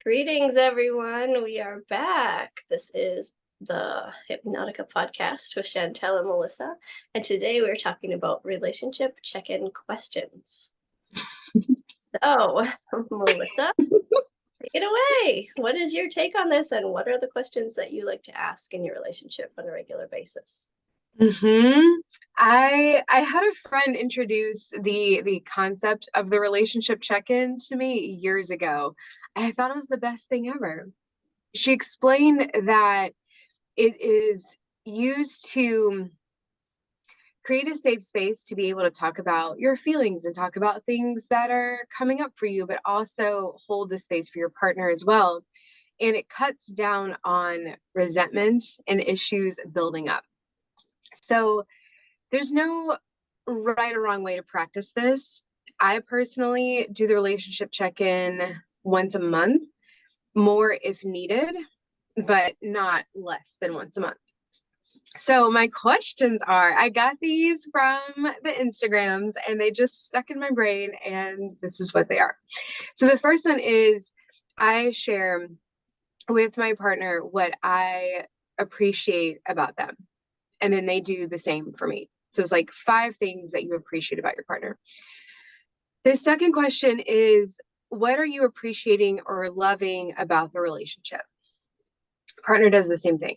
Greetings, everyone. We are back. This is the Hypnotica podcast with Chantelle and Melissa. And today we're talking about relationship check-in questions. So, Melissa, take it away. What is your take on this? And what are the questions that you like to ask in your relationship on a regular basis? I had a friend introduce the concept of the relationship check-in to me years ago. I thought it was the best thing ever. She explained that it is used to create a safe space to be able to talk about your feelings and talk about things that are coming up for you, but also hold the space for your partner as well. And it cuts down on resentment and issues building up. So there's no right or wrong way to practice this. I personally do the relationship check-in once a month, more if needed, but not less than once a month. So my questions are, I got these from the Instagrams and they just stuck in my brain, and this is what they are. So the first one is, I share with my partner what I appreciate about them, and then they do the same for me. So it's like 5 things that you appreciate about your partner. The second question is, what are you appreciating or loving about the relationship? Partner does the same thing.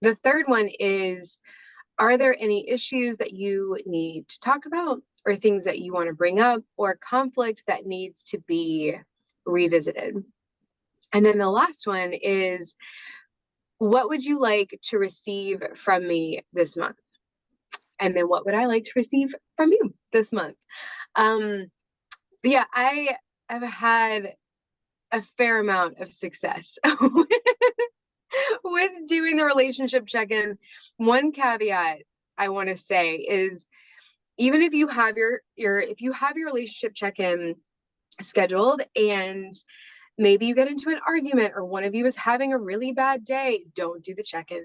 The third one is, are there any issues that you need to talk about, or things that you want to bring up, or conflict that needs to be revisited? And then the last one is, what would you like to receive from me this month? And then what would I like to receive from you this month? But yeah, I have had a fair amount of success with doing the relationship check-in. One caveat I want to say is, even if you have your relationship check-in scheduled and maybe you get into an argument or one of you is having a really bad day, don't do the check-in.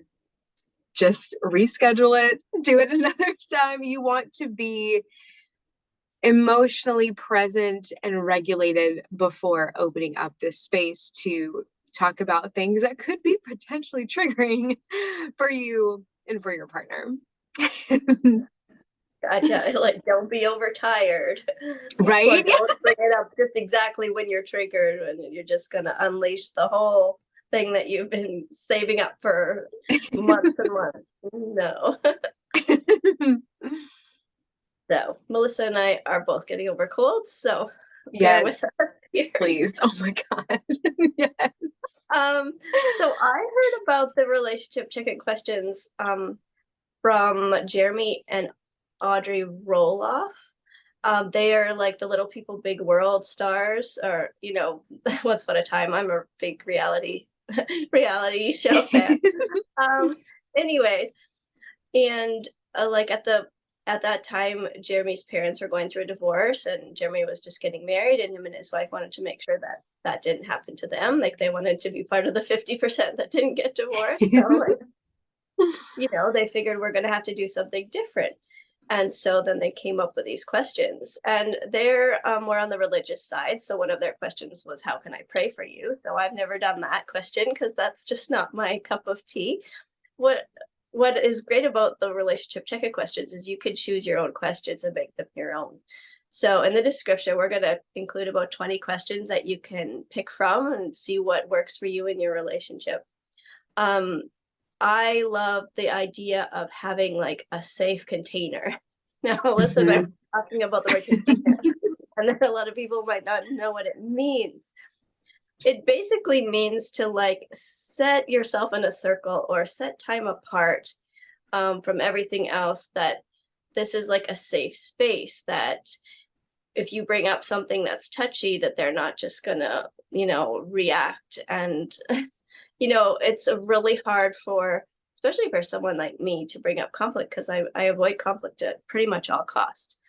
Just reschedule it, do it another time. You want to be emotionally present and regulated before opening up this space to talk about things that could be potentially triggering for you and for your partner. Gotcha. Like, don't be overtired. Right? Or don't bring it up just exactly when you're triggered, and you're just going to unleash the whole thing that you've been saving up for months and months. No. So Melissa and I are both getting over colds, so bear with us here. Please. Oh my God. Yes. So I heard about the relationship check-in questions from Jeremy and Audrey Roloff. They are like the Little People Big World stars, or Once Upon a Time. I'm a big reality show fan. Anyways, and like at that time, Jeremy's parents were going through a divorce, and Jeremy was just getting married, and him and his wife wanted to make sure that that didn't happen to them. Like, they wanted to be part of the 50% that didn't get divorced. So they figured, we're going to have to do something different. And so then they came up with these questions, and they're more on the religious side. So one of their questions was, how can I pray for you? So I've never done that question, because that's just not my cup of tea. What is great about the relationship check-in questions is you can choose your own questions and make them your own. So in the description, we're going to include about 20 questions that you can pick from and see what works for you in your relationship. I love the idea of having like a safe container. Now, listen, I'm talking about the word container, and there are a lot of people who might not know what it means. It basically means to like set yourself in a circle or set time apart from everything else, that this is like a safe space, that if you bring up something that's touchy, that they're not just gonna, react. And, it's really hard especially for someone like me, to bring up conflict, because I avoid conflict at pretty much all cost.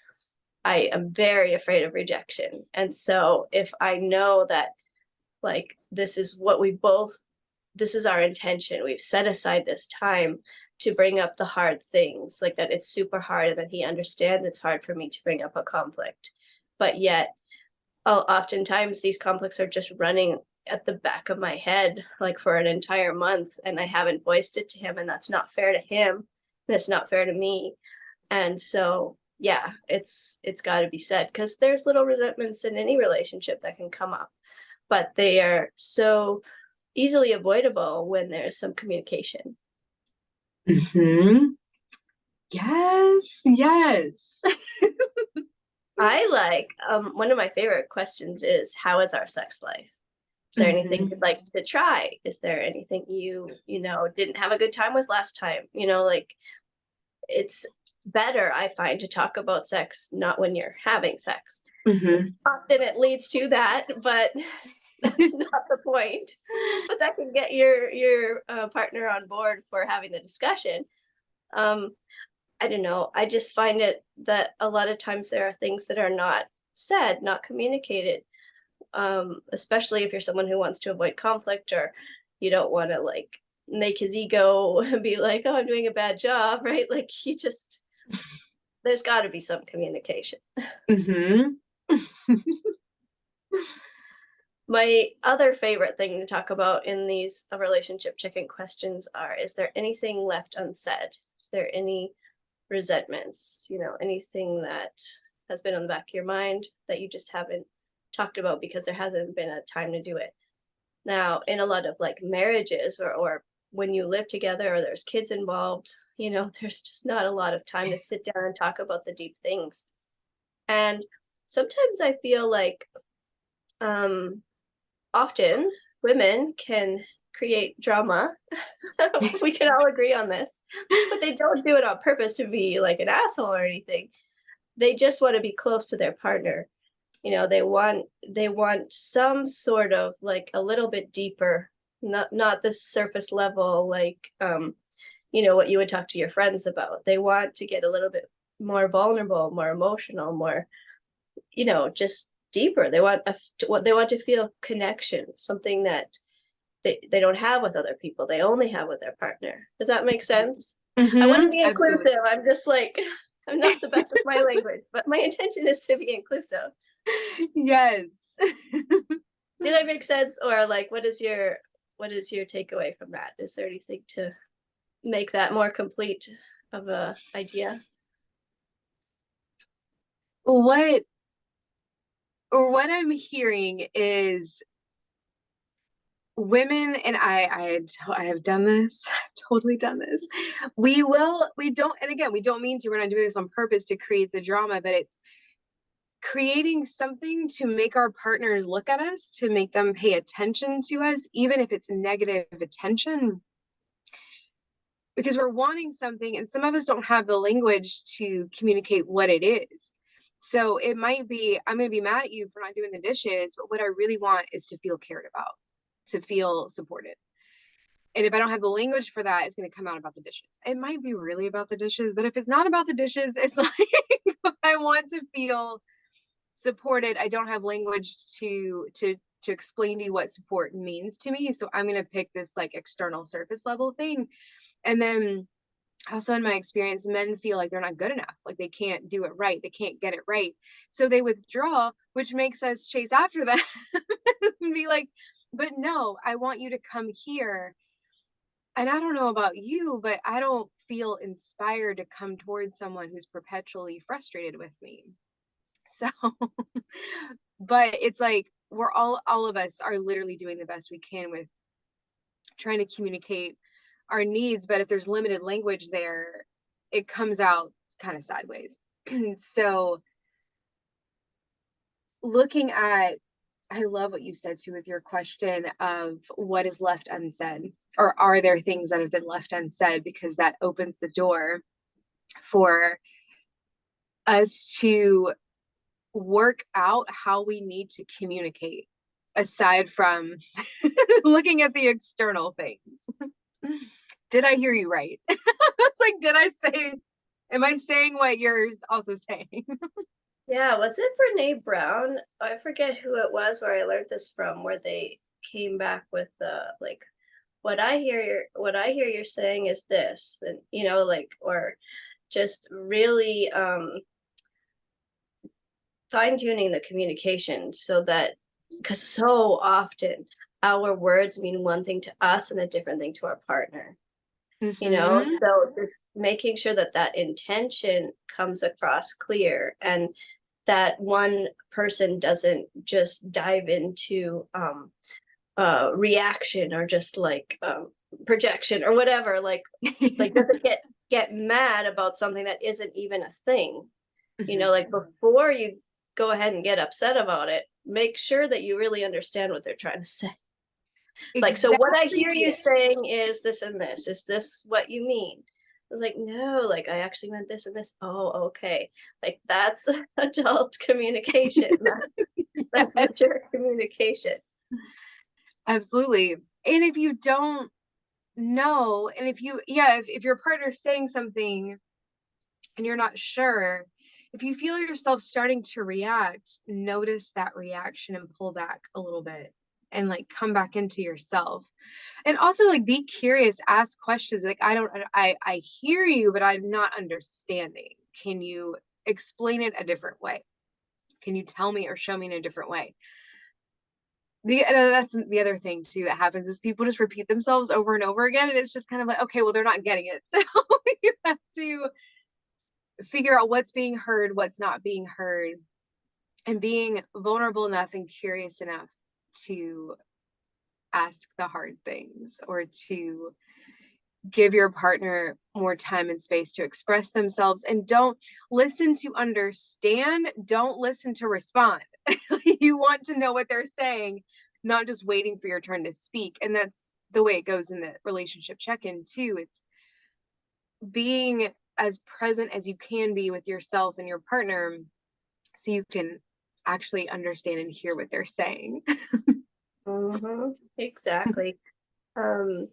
I am very afraid of rejection. And so if I know that, like, this is our intention, we've set aside this time to bring up the hard things, like that it's super hard, and that he understands it's hard for me to bring up a conflict. But yet, oftentimes these conflicts are just running at the back of my head like for an entire month, and I haven't voiced it to him, and that's not fair to him, and it's not fair to me. And so, yeah, it's got to be said, because there's little resentments in any relationship that can come up, but they are so easily avoidable when there's some communication. Mm-hmm. Yes, yes. I like one of my favorite questions is, how is our sex life? Is there anything you'd Mm-hmm. like to try? Is there anything you didn't have a good time with last time? Like, it's better, I find, to talk about sex not when you're having sex. Mm-hmm. Often it leads to that, but that's not the point. But that can get your partner on board for having the discussion. Um, I don't know. I just find it that a lot of times there are things that are not said, not communicated, especially if you're someone who wants to avoid conflict, or you don't want to like make his ego be like, oh, I'm doing a bad job, right? Like, there's got to be some communication. Mm-hmm. My other favorite thing to talk about in these relationship chicken questions are, is there anything left unsaid? Is there any resentments, anything that has been on the back of your mind that you just haven't talked about because there hasn't been a time to do it? Now, in a lot of like marriages, or when you live together or there's kids involved, there's just not a lot of time to sit down and talk about the deep things. And sometimes I feel like um, often women can create drama. We can all agree on this, but they don't do it on purpose to be like an asshole or anything. They just want to be close to their partner. They want some sort of like a little bit deeper, not the surface level, like what you would talk to your friends about. They want to get a little bit more vulnerable, more emotional, more, just deeper. They want to feel connection, something that they don't have with other people. They only have with their partner. Does that make sense? I want to Mm-hmm. be Absolutely. inclusive. I'm just like, I'm not the best with my language, but my intention is to be inclusive. Yes. Did I make sense? Or like, what is your takeaway from that? Is there anything to make that more complete of a idea? What what I'm hearing is women, and I have done this, I've totally done this. We don't, and again, we don't mean to, we're not doing this on purpose to create the drama, but it's creating something to make our partners look at us, to make them pay attention to us, even if it's negative attention, because we're wanting something and some of us don't have the language to communicate what it is. So it might be, I'm going to be mad at you for not doing the dishes, but what I really want is to feel cared about, to feel supported. And if I don't have the language for that, it's going to come out about the dishes. It might be really about the dishes, but if it's not about the dishes, it's like I want to feel supported. I don't have language to explain to you what support means to me. So I'm going to pick this like external surface level thing. And then also in my experience, men feel like they're not good enough, like they can't do it right, they can't get it right, so they withdraw, which makes us chase after them and be like, but no, I want you to come here. And I don't know about you, but I don't feel inspired to come towards someone who's perpetually frustrated with me. So but it's like we're all of us are literally doing the best we can with trying to communicate our needs, but if there's limited language there, it comes out kind of sideways. So looking at, I love what you said too with your question of what is left unsaid, or are there things that have been left unsaid, because that opens the door for us to work out how we need to communicate aside from looking at the external things. Did I hear you right? It's like, did I say, am I saying what you're also saying? Yeah, was it Brene Brown? I forget who it was where I learned this from, where they came back with the like, what I hear you're saying is this, and like, or just really fine tuning the communication so that, because so often our words mean one thing to us and a different thing to our partner, Mm-hmm. so just making sure that that intention comes across clear, and that one person doesn't just dive into reaction, or just like projection or whatever, like doesn't get mad about something that isn't even a thing. Hmm. Like before you go ahead and get upset about it, make sure that you really understand what they're trying to say. Like, so what I hear you Exactly. saying is this and this. Is this what you mean? I was like, no, like I actually meant this and this. Oh, okay. Like that's adult communication. That's Yes, mature communication. absolutely. And if you don't know, and if you, yeah, if your partner's saying something and you're not sure, if you feel yourself starting to react, notice that reaction and pull back a little bit and like come back into yourself. And also like be curious, ask questions. Like I hear you, but I'm not understanding. Can you explain it a different way? Can you tell me or show me in a different way? That's the other thing too that happens is people just repeat themselves over and over again, and it's just kind of like, okay, well, they're not getting it. So you have to figure out what's being heard, what's not being heard, and being vulnerable enough and curious enough to ask the hard things, or to give your partner more time and space to express themselves. And don't listen to understand, don't listen to respond. You want to know what they're saying, not just waiting for your turn to speak. And that's the way it goes in the relationship check-in too. It's being as present as you can be with yourself and your partner, so you can actually understand and hear what they're saying. Exactly. Um,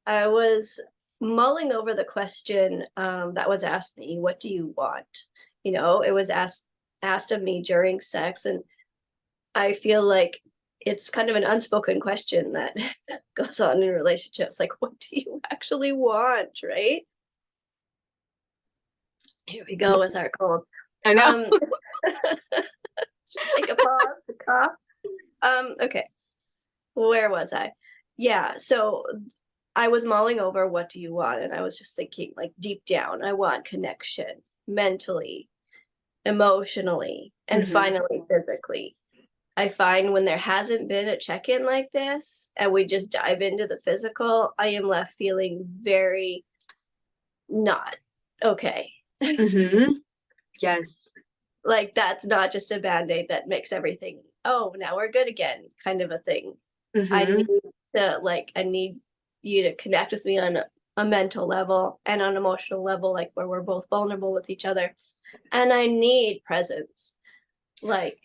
I was mulling over the question that was asked me, what do you want? It was asked of me during sex, and I feel like it's kind of an unspoken question that goes on in relationships. Like, what do you actually want, right? Here we go with our cold. I know. Um, just take a pause to cough. Okay, where was I? Yeah, so I was mulling over what do you want, and I was just thinking, like, deep down, I want connection mentally, emotionally, and Mm-hmm. finally physically. I find when there hasn't been a check-in like this and we just dive into the physical, I am left feeling very not okay. Mm-hmm. Yes. Like that's not just a band-aid that makes everything, oh, now we're good again, kind of a thing. I need Mm-hmm. I need you to connect with me on a mental level and on an emotional level, like where we're both vulnerable with each other. And I need presence. Like,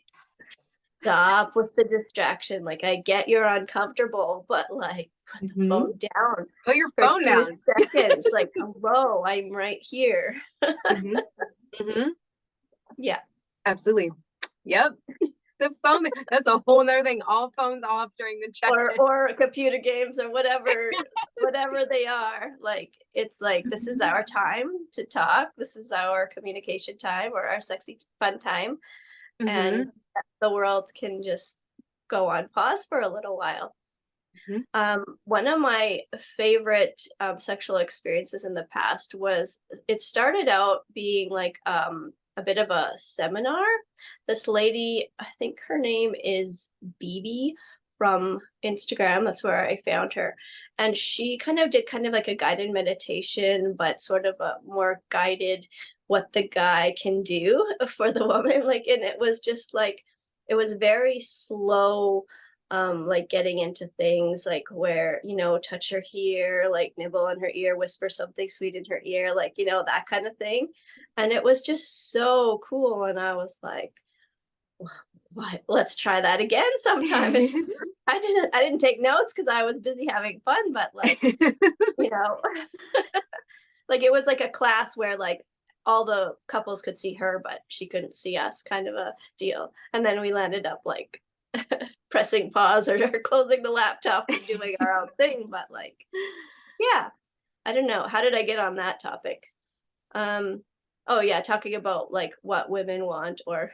stop with the distraction. Like, I get you're uncomfortable, but like, put the Mm-hmm. phone down Put your for phone 2 down. seconds. Like, hello, I'm right here. Mm-hmm. Mm-hmm. Yeah. Absolutely. Yep. The phone, that's a whole nother thing. All phones off during the check-in. Or computer games or whatever they are. Like, it's like, this is our time to talk. This is our communication time, or our sexy fun time. Mm-hmm. And the world can just go on pause for a little while. Mm-hmm. One of my favorite sexual experiences in the past was, it started out being like a bit of a seminar. This lady, I think her name is BB from Instagram. That's where I found her. And she kind of did kind of like a guided meditation, but sort of a more guided what the guy can do for the woman. Like, and it was just like, it was very slow, like getting into things like where, touch her here, like nibble on her ear, whisper something sweet in her ear, like, that kind of thing. And it was just so cool. And I was like, what? Let's try that again sometime. I didn't take notes because I was busy having fun, but like, you know, like it was like a class where like all the couples could see her, but she couldn't see us, kind of a deal. And then we landed up like pressing pause or closing the laptop and doing our own thing. But like, yeah, I don't know. How did I get on that topic? Um, oh yeah, talking about like what women want, or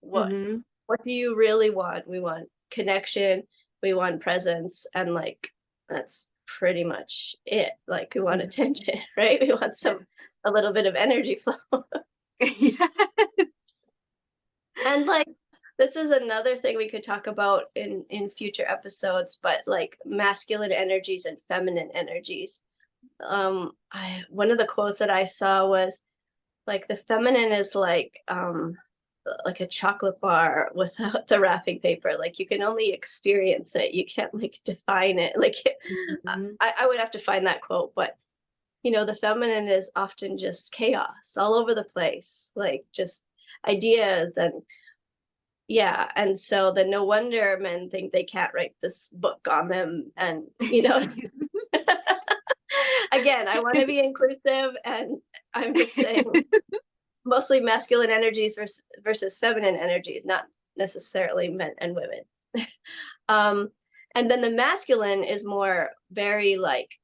what Mm-hmm. what do you really want? We want connection, we want presence, and like that's pretty much it. Like we want attention, right? We want a little bit of energy flow. Yes. And like this is another thing we could talk about in future episodes, but like masculine energies and feminine energies. One of the quotes that I saw was like the feminine is like a chocolate bar without the wrapping paper. Like you can only experience it. You can't like define it. Like Mhm. I would have to find that quote, but the feminine is often just chaos all over the place, like just ideas and yeah. And so then no wonder men think they can't write this book on them. And again, I want to be inclusive, and I'm just saying mostly masculine energies versus feminine energies, not necessarily men and women. um, and then the masculine is more very like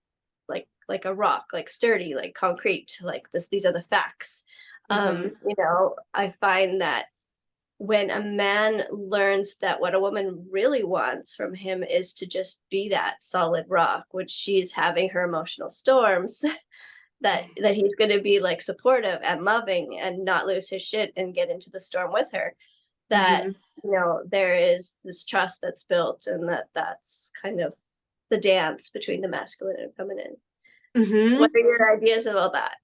a rock, like sturdy, like concrete, like this. These are the facts. Mhm. I find that when a man learns that what a woman really wants from him is to just be that solid rock, which she's having her emotional storms, that he's going to be like supportive and loving and not lose his shit and get into the storm with her, that Mhm. there is this trust that's built, and that's kind of the dance between the masculine and feminine. What Mhm. are your ideas about that?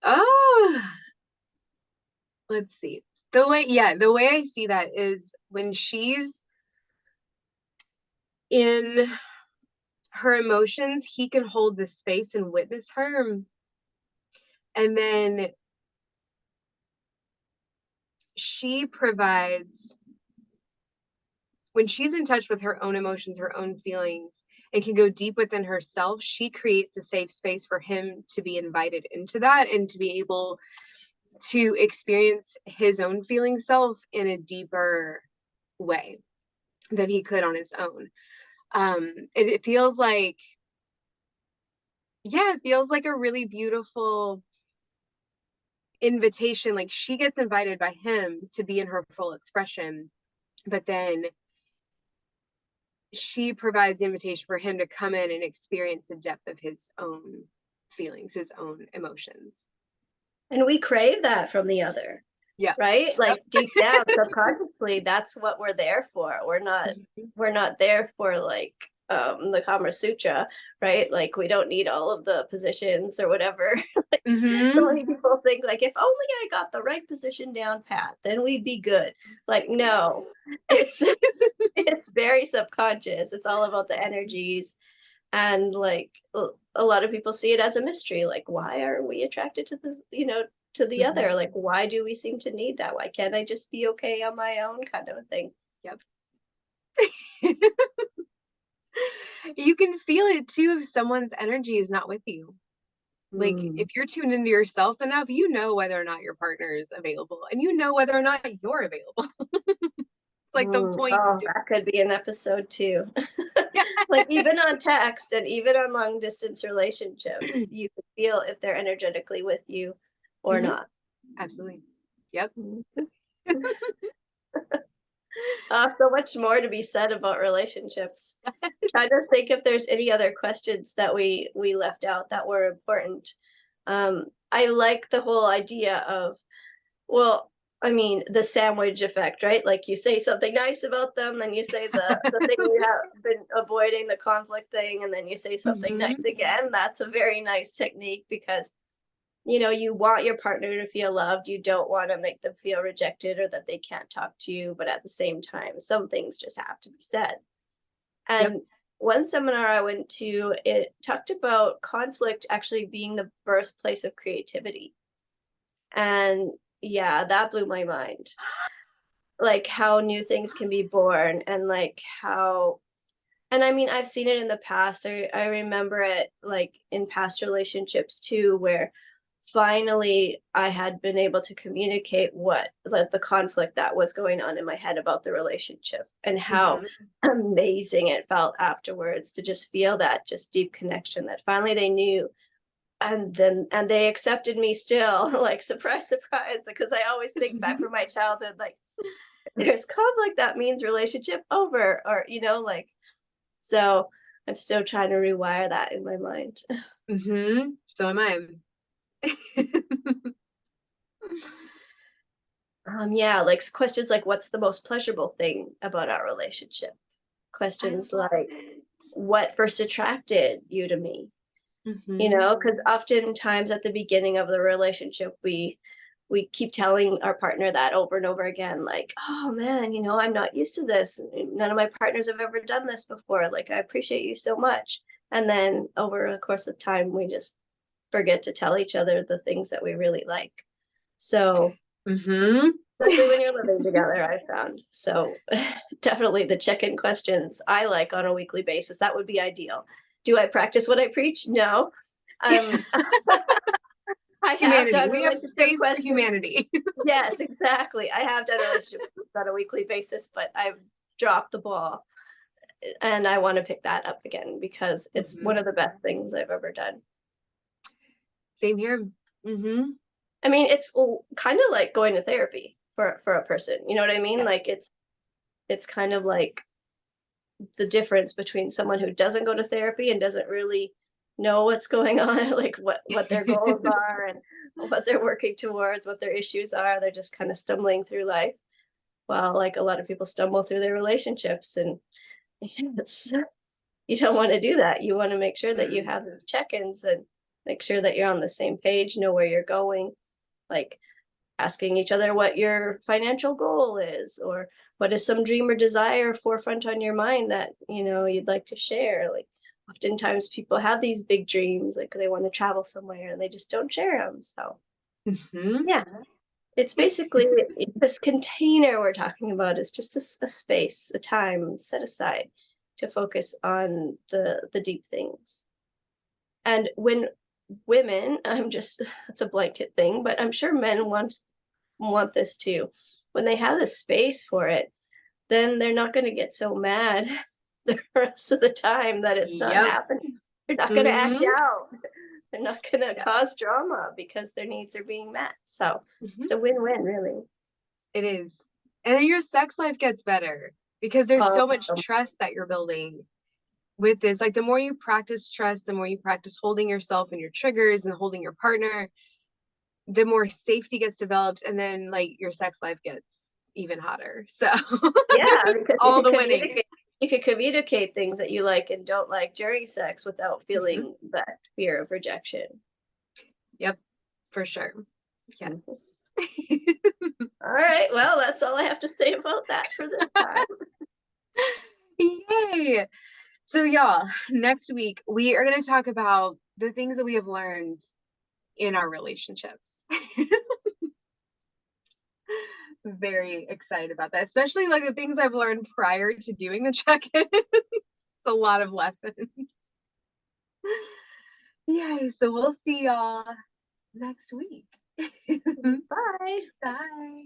Oh, let's see. The way I see that is when she's in her emotions, he can hold the space and witness her. And then she provides, when she's in touch with her own emotions, her own feelings, and can go deep within herself, she creates a safe space for him to be invited into that and to be able to experience his own feeling self in a deeper way than he could on his own. It feels like, yeah, it feels like a really beautiful invitation. Like she gets invited by him to be in her full expression, but then she provides the invitation for him to come in and experience the depth of his own feelings, his own emotions. And we crave that from the other, Yeah. right? Yep. Like deep down, subconsciously, that's what we're there for. We're not there for like the Kama Sutra, right? Like we don't need all of the positions or whatever. Like so Mm-hmm. many people think like if only I got the right position down pat, then we'd be good. Like no, it's it's very subconscious. It's all about the energies, and like a lot of people see it as a mystery, like why are we attracted to this, to the other, Mm-hmm. like why do we seem to need that, why can't I just be okay on my own, kind of a thing. Yep. You can feel it too if someone's energy is not with you. Like Mm. if you're tuned into yourself enough, you know whether or not your partner is available and you know whether or not you're available. It's like the point Oh, do that could be an episode too. yeah. Like even on text and even on long distance relationships, you can feel if they're energetically with you or Hmm. not. Absolutely. Yep. Mhm. So much more to be said about relationships. Try to think if there's any other questions that we left out that were important. I like the whole idea of, well, I mean, the sandwich effect, right? Like you say something nice about them, then you say the thing you have been avoiding, the conflict thing, and then you say something nice Hmm. again. That's a very nice technique because you want your partner to feel loved. You don't want to make them feel rejected or that they can't talk to you, but at the same time, some things just have to be said. Yep. And one seminar I went to, it talked about conflict actually being the birthplace of creativity. And yeah, that blew my mind. Like how new things can be born, and like how, and I mean, I've seen it in the past. I remember it like in past relationships too, where finally I had been able to communicate what like the conflict that was going on in my head about the relationship, and how Hmm. amazing it felt afterwards to just feel that just deep connection that finally they knew, and they accepted me still. Like surprise surprise, because I always think back from my childhood, like there's conflict, that means relationship over, or, like, so I'm still trying to rewire that in my mind. So am I. Yeah, like questions like, what's the most pleasurable thing about our relationship? I Questions love like, it. what first attracted you to me? Hmm. Because oftentimes at the beginning of the relationship, we keep telling our partner that over and over again, like, oh man, I'm not used to this. None of my partners have ever done this before. Like, I appreciate you so much. And then over the course of time, we just forget to tell each other the things that we really like. So, Hmm. especially when you're living together, I found. So, definitely the check-in questions I like on a weekly basis. That would be ideal. Do I practice what I preach? No. Um, I have Humanity. done We have relationship space for questions. humanity. Yes, exactly. I have done relationship questions on a weekly basis, but I've dropped the ball, and I want to pick that up again because it's one Hmm. of the best things I've ever done. Same here. Hmm. I mean, it's kind of like going to therapy for a person. You know what I mean? Like Yes. it's kind of like the difference between someone who doesn't go to therapy and doesn't really know what's going on, like what their goals are and what they're working towards, what their issues are. They're just kind of stumbling through life. Well, like a lot of people stumble through their relationships, and it's you don't want to do that. You want to make sure that you Mm. have the check-ins and make sure that you're on the same page, know where you're going, like asking each other what your financial goal is, or what is some dream or desire forefront on your mind that you'd like to share. Like oftentimes people have these big dreams, like they want to travel somewhere and they just don't share them. So Hmm. yeah, it's basically this container we're talking about is just a space, a time set aside to focus on the deep things. And when women, I'm just it's a blanket thing, but I'm sure men want this too. When they have the space for it, then they're not going to get so mad the rest of the time that it's not Yep. happening. They're not going to act Hmm. out. They're not going to Yeah. cause drama because their needs are being met. So Hmm. it's a win-win, really. It is. And then your sex life gets better because there's Um, so much trust that you're building with this. Like the more you practice trust, the more you practice holding yourself and your triggers and holding your partner, the more safety gets developed. And then like your sex life gets even hotter. So yeah, it's because all the winnings. you can communicate things that you like and don't like during sex without Hmm. feeling that fear of rejection. Yep, for sure. Yes. Mhm. All right. Well, that's all I have to say about that for this time. Yay. So, y'all, next week we are going to talk about the things that we have learned in our relationships. Very excited about that, especially like the things I've learned prior to doing the check-in. A lot of lessons. Yay. So, we'll see y'all next week. Bye. Bye.